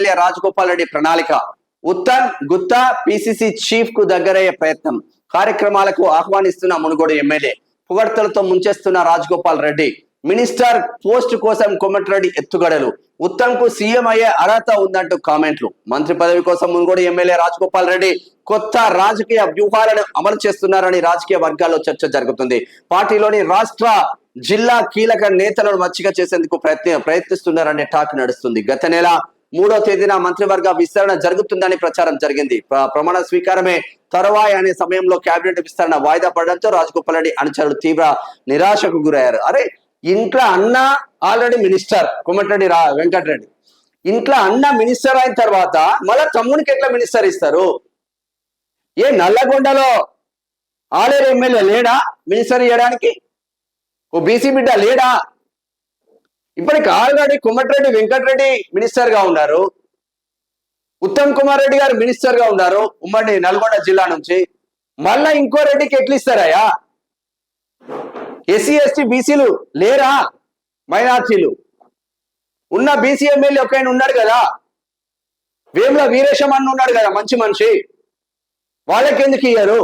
MLA Rajagopal Reddy ప్రణాళిక. Uttam Gutta PCC chief కు దగ్గరయ్యే ప్రయత్నం. కార్యక్రమాలకు ఆహ్వానిస్తున్న మునుగోడు ఎమ్మెల్యే. పొగడ్తలతో ముంచేస్తున్న రాజగోపాల్ రెడ్డి. మినిస్టర్ పోస్ట్ కోసం కోమటిరెడ్డి ఎత్తుగడలు. ఉత్తమ్ కు సీఎం అయ్యే అర్హత ఉందంటూ కామెంట్లు. మంత్రి పదవి కోసం మునుగోడు ఎమ్మెల్యే రాజగోపాల్ రెడ్డి కొత్త రాజకీయ వ్యూహాలను అమలు చేస్తున్నారని రాజకీయ వర్గాల్లో చర్చ జరుగుతుంది. పార్టీలోని రాష్ట్ర జిల్లా కీలక నేతలను మచ్చిక చేసేందుకు ప్రయత్నిస్తున్నారనే టాక్ నడుస్తుంది. గత నెల 3వ తేదీన మంత్రివర్గ విస్తరణ జరుగుతుందని ప్రచారం జరిగింది. ప్రమాణ స్వీకారమే తరువాయి అనే సమయంలో కేబినెట్ విస్తరణ వాయిదా పడడంతో రాజగోపాల్ రెడ్డి అనుచరులు తీవ్ర నిరాశకు గురయ్యారు. అరే, ఇంట్లో అన్న ఆల్రెడీ మినిస్టర్ కోమటిరెడ్డి వెంకటరెడ్డి, ఇంట్లో అన్న మినిస్టర్ అయిన తర్వాత మళ్ళా తమ్మునికి ఎట్లా మినిస్టర్ ఇస్తారు? ఏ నల్లగొండలో ఆలేరు ఎమ్మెల్యే లేడా మినిస్టర్ ఇవ్వడానికి? ఓ బీసీ బిడ్డ లేడా? ఇప్పటికి ఆల్రెడీ కోమటిరెడ్డి వెంకటరెడ్డి మినిస్టర్ గా ఉన్నారు, ఉత్తమ్ కుమార్ రెడ్డి గారు మినిస్టర్ గా ఉన్నారు ఉమ్మడి నల్గొండ జిల్లా నుంచి. మళ్ళా ఇంకో రెడ్డికి ఎట్లు ఇస్తారయ్యా? ఎస్సీ ఎస్టీ బీసీలు లేరా? మైనార్టీలు ఉన్న బీసీ ఎమ్మెల్యే ఒక ఆయన ఉన్నాడు కదా, వేముల వీరేశం అన్న ఉన్నాడు కదా, మంచి మనిషి. వాళ్ళకి ఎందుకు ఇయ్యారు?